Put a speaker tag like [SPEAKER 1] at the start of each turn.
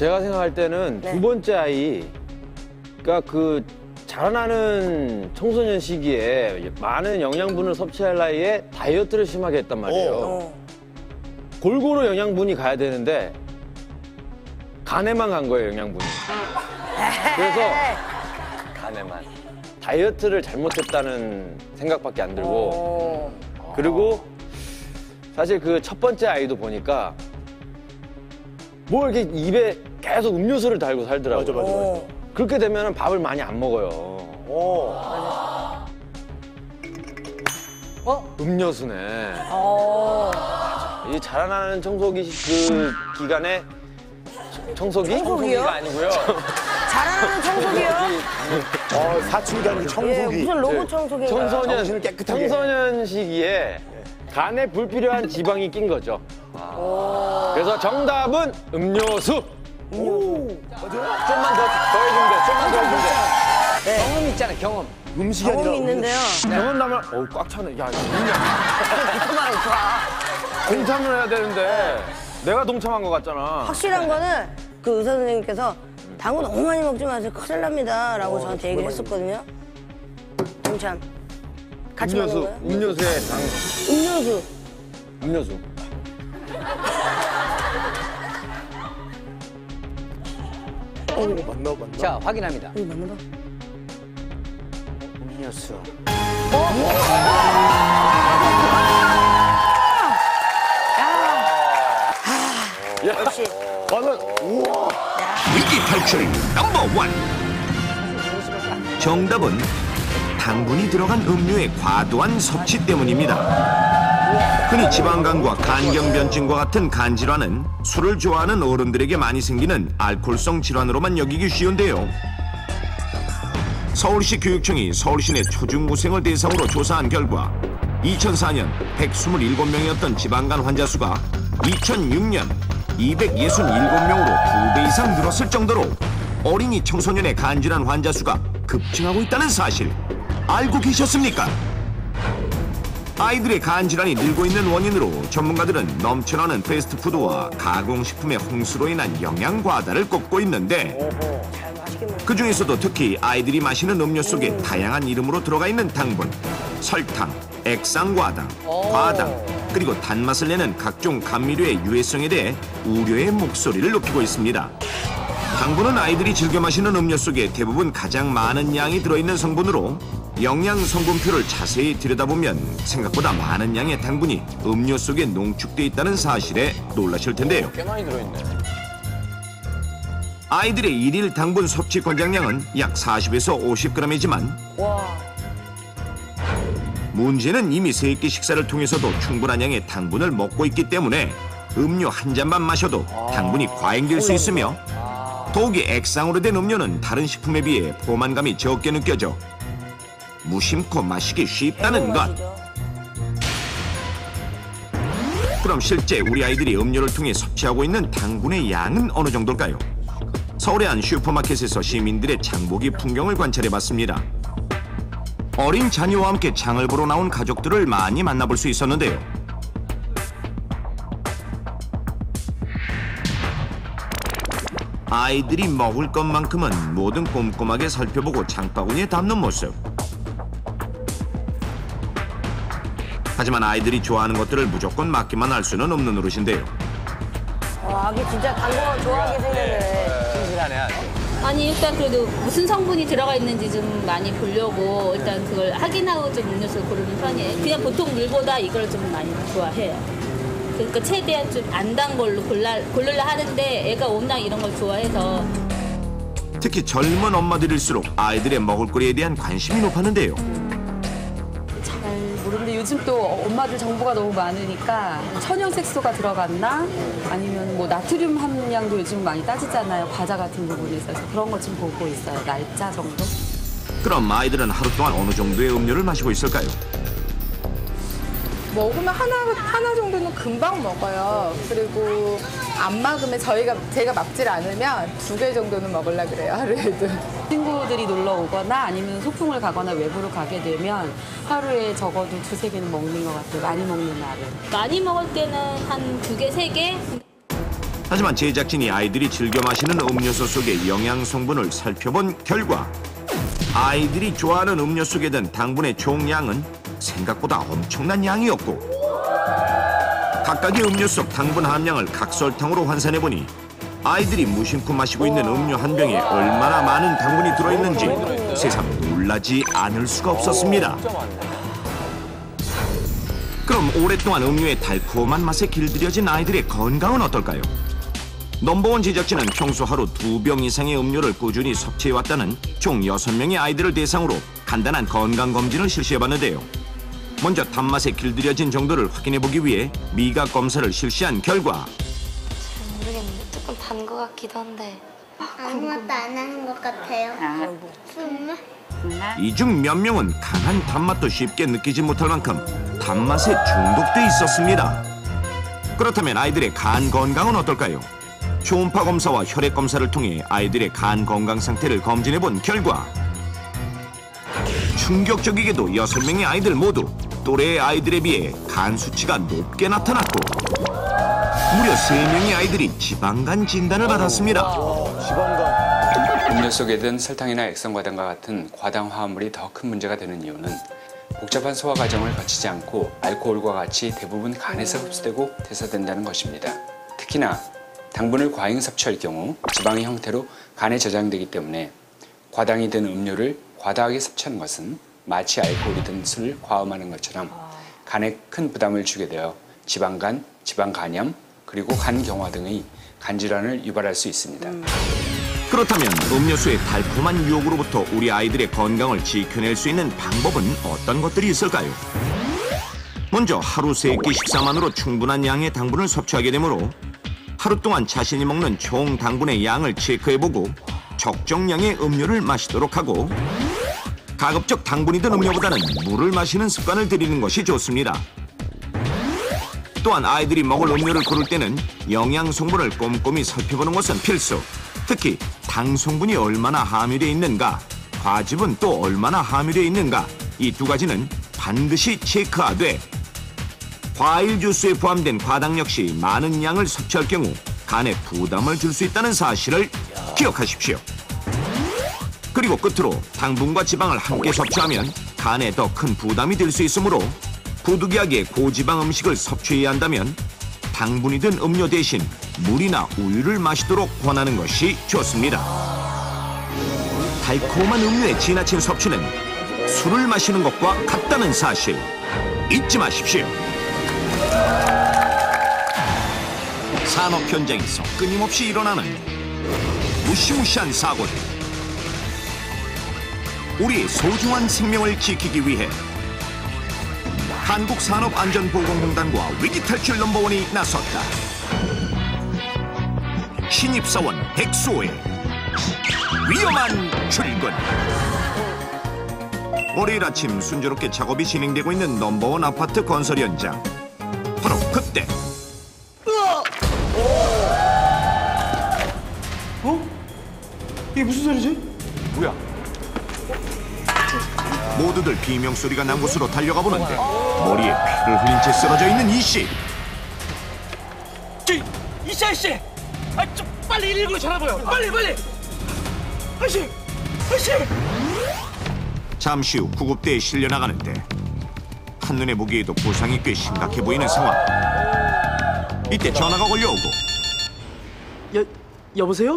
[SPEAKER 1] 제가 생각할 때는 두 번째 아이가 그 자라나는 청소년 시기에 많은 영양분을 섭취할 나이에 다이어트를 심하게 했단 말이에요. 골고루 영양분이 가야 되는데 간에만 간 거예요, 영양분이. 그래서 간에만. 다이어트를 잘못했다는 생각밖에 안 들고 그리고 사실 그 첫 번째 아이도 보니까 뭐 이렇게 입에 계속 음료수를 달고 살더라고요.
[SPEAKER 2] 맞아.
[SPEAKER 1] 그렇게 되면 밥을 많이 안 먹어요. 음료수네. 이 자라나는 청소기 그 기간에 청소기가 아니고요.
[SPEAKER 3] 자라나는 청소기요?
[SPEAKER 2] 사춘기 아니고 청소기.
[SPEAKER 3] 무슨 로봇 청소기인가요?
[SPEAKER 2] 정신을 깨끗하게.
[SPEAKER 1] 청소년 시기에 간에 불필요한 지방이 낀 거죠. 그래서 정답은 음료수. 좀만 더 해주면 돼. 좀만 더 해주면 돼.
[SPEAKER 4] 경험 있잖아, 경험.
[SPEAKER 2] 음식이 아니라
[SPEAKER 3] 경험이 있는데요.
[SPEAKER 1] 경험 나면 꽉 차네. 야, 이거 있냐?
[SPEAKER 3] 그만 오빠.
[SPEAKER 1] 동참을 해야 되는데 내가 동참한 것 같잖아.
[SPEAKER 3] 확실한 거는 그 의사 선생님께서 당은 너무 많이 먹지 마세요. 큰일 납니다. 라고 저한테 얘기를 했었거든요. 동참. 같이 먹는 거예요?
[SPEAKER 1] 음료수에 당.
[SPEAKER 3] 음료수.
[SPEAKER 1] 음료수.
[SPEAKER 2] 맞나?
[SPEAKER 4] 자, 확인합니다.
[SPEAKER 3] 이거 맞나 봐.
[SPEAKER 4] 음료수.
[SPEAKER 3] 역시.
[SPEAKER 2] 우와.
[SPEAKER 5] 위기 탈출 넘버 1. 정답은 당분이 들어간 음료의 과도한 섭취 때문입니다. 흔히 지방간과 간경변증과 같은 간 질환은 술을 좋아하는 어른들에게 많이 생기는 알코올성 질환으로만 여기기 쉬운데요. 서울시 교육청이 서울시 내 초중고생을 대상으로 조사한 결과 2004년 127명이었던 지방간 환자 수가 2006년 267명으로 2배 이상 늘었을 정도로 어린이 청소년의 간질환 환자 수가 급증하고 있다는 사실 알고 계셨습니까? 아이들의 간질환이 늘고 있는 원인으로 전문가들은 넘쳐나는 패스트푸드와 가공식품의 홍수로 인한 영양과다를 꼽고 있는데 그 중에서도 특히 아이들이 마시는 음료 속에 다양한 이름으로 들어가 있는 당분, 설탕, 액상과당, 과당, 그리고 단맛을 내는 각종 감미료의 유해성에 대해 우려의 목소리를 높이고 있습니다. 당분은 아이들이 즐겨 마시는 음료 속에 대부분 가장 많은 양이 들어있는 성분으로 영양 성분표를 자세히 들여다보면 생각보다 많은 양의 당분이 음료 속에 농축돼 있다는 사실에 놀라실 텐데요.
[SPEAKER 1] 꽤 많이 들어있네.
[SPEAKER 5] 아이들의 일일 당분 섭취 권장량은 약 40에서 50g이지만 문제는 이미 세 끼 식사를 통해서도 충분한 양의 당분을 먹고 있기 때문에 음료 한 잔만 마셔도 당분이 과잉될 수 있으며 더욱이 액상으로 된 음료는 다른 식품에 비해 포만감이 적게 느껴져 무심코 마시기 쉽다는 것. 그럼 실제 우리 아이들이 음료를 통해 섭취하고 있는 당분의 양은 어느 정도일까요? 서울의 한 슈퍼마켓에서 시민들의 장보기 풍경을 관찰해봤습니다. 어린 자녀와 함께 장을 보러 나온 가족들을 많이 만나볼 수 있었는데요. 아이들이 먹을 것만큼은 뭐든 꼼꼼하게 살펴보고 장바구니에 담는 모습. 하지만 아이들이 좋아하는 것들을 무조건 맡기만 할 수는 없는 노릇인데요.
[SPEAKER 3] 아기 진짜 당근 좋아하게 생겼네.
[SPEAKER 1] 튼실하네, 아주.
[SPEAKER 6] 아니 일단 그래도 무슨 성분이 들어가 있는지 좀 많이 보려고 일단 그걸 확인하고 좀 음료수를 고르는 편이에요. 그냥 보통 물보다 이걸 좀 많이 좋아해요. 그러니까 최대한 좀 안 단 걸로 고르려 하는데 애가 워낙 이런 걸 좋아해서.
[SPEAKER 5] 특히 젊은 엄마들일수록 아이들의 먹을거리에 대한 관심이 높았는데요.
[SPEAKER 7] 잘 모르는데 요즘 또 엄마들 정보가 너무 많으니까 천연 색소가 들어갔나? 아니면 뭐 나트륨 함량도 요즘 많이 따지잖아요. 과자 같은 부분에 있어서 그런 것 좀 보고 있어요. 날짜 정도?
[SPEAKER 5] 그럼 아이들은 하루 동안 어느 정도의 음료를 마시고 있을까요?
[SPEAKER 8] 먹으면 하나 정도는 금방 먹어요. 그리고 안 먹으면 제가 먹질 않으면 2개 정도는 먹으려고 그래요, 하루에도.
[SPEAKER 7] 친구들이 놀러 오거나 아니면 소풍을 가거나 외부로 가게 되면 하루에 적어도 2~3개는 먹는 것 같아요. 많이 먹는 날은.
[SPEAKER 6] 많이 먹을 때는 한 2개, 3개?
[SPEAKER 5] 하지만 제작진이 아이들이 즐겨 마시는 음료수 속의 영양 성분을 살펴본 결과 아이들이 좋아하는 음료 속에 든 당분의 총량은 생각보다 엄청난 양이었고 각각의 음료 속 당분 함량을 각설탕으로 환산해보니 아이들이 무심코 마시고 있는 음료 한 병에 얼마나 많은 당분이 들어있는지 세상 놀라지 않을 수가 없었습니다. 그럼 오랫동안 음료의 달콤한 맛에 길들여진 아이들의 건강은 어떨까요? 넘버원 제작진은 평소 하루 2병 이상의 음료를 꾸준히 섭취해왔다는 총 6명의 아이들을 대상으로 간단한 건강검진을 실시해봤는데요. 먼저 단맛에 길들여진 정도를 확인해보기 위해 미각 검사를 실시한 결과
[SPEAKER 4] 잘 모르겠는데 조금 단 것 같기도 한데
[SPEAKER 9] 아무것도 안 하는 것 같아요. 정말?
[SPEAKER 5] 이 중 몇 명은 강한 단맛도 쉽게 느끼지 못할 만큼 단맛에 중독돼 있었습니다. 그렇다면 아이들의 간 건강은 어떨까요? 초음파 검사와 혈액 검사를 통해 아이들의 간 건강 상태를 검진해본 결과 충격적이게도 6명의 아이들 모두 또래의 아이들에 비해 간 수치가 높게 나타났고 무려 3명의 아이들이 지방간 진단을 받았습니다.
[SPEAKER 10] 음료 속에 든 설탕이나 액성과당과 같은 과당 화합물이 더 큰 문제가 되는 이유는 복잡한 소화 과정을 거치지 않고 알코올과 같이 대부분 간에서 흡수되고 대사된다는 것입니다. 특히나 당분을 과잉 섭취할 경우 지방의 형태로 간에 저장되기 때문에 과당이 든 음료를 과다하게 섭취하는 것은 마치 알코올이 든 술을 과음하는 것처럼 간에 큰 부담을 주게 되어 지방간, 지방간염, 그리고 간경화 등의 간질환을 유발할 수 있습니다.
[SPEAKER 5] 그렇다면 음료수의 달콤한 유혹으로부터 우리 아이들의 건강을 지켜낼 수 있는 방법은 어떤 것들이 있을까요? 먼저 하루 3끼 식사만으로 충분한 양의 당분을 섭취하게 되므로 하루 동안 자신이 먹는 총 당분의 양을 체크해보고 적정량의 음료를 마시도록 하고 가급적 당분이 든 음료보다는 물을 마시는 습관을 들이는 것이 좋습니다. 또한 아이들이 먹을 음료를 고를 때는 영양 성분을 꼼꼼히 살펴보는 것은 필수. 특히 당 성분이 얼마나 함유되어 있는가, 과즙은 또 얼마나 함유되어 있는가, 이 2가지는 반드시 체크하되 과일 주스에 포함된 과당 역시 많은 양을 섭취할 경우 간에 부담을 줄 수 있다는 사실을 기억하십시오. 그리고 끝으로 당분과 지방을 함께 섭취하면 간에 더 큰 부담이 될 수 있으므로 부득이하게 고지방 음식을 섭취해야 한다면 당분이 든 음료 대신 물이나 우유를 마시도록 권하는 것이 좋습니다. 달콤한 음료의 지나친 섭취는 술을 마시는 것과 같다는 사실 잊지 마십시오. 산업 현장에서 끊임없이 일어나는 무시무시한 사고들. 우리의 소중한 생명을 지키기 위해 한국산업안전보건공단과 위기탈출 넘버원이 나섰다. 신입사원 백수호의 위험한 출근. 월요일 아침 순조롭게 작업이 진행되고 있는 넘버원 아파트 건설 현장. 바로 그때
[SPEAKER 2] 이게 무슨 소리지?
[SPEAKER 1] 뭐야?
[SPEAKER 5] 모두들 비명소리가 난 곳으로 달려가 보는데 머리에 피를 흘린 채 쓰러져 있는 이씨.
[SPEAKER 11] 이씨 아저씨! 좀 빨리 119로 전화줘요. 빨리! 아저씨!
[SPEAKER 5] 잠시 후 구급대에 실려 나가는데 한눈에 보기에도 부상이 꽤 심각해 보이는 상황. 이때 전화가 걸려오고
[SPEAKER 11] 여보세요?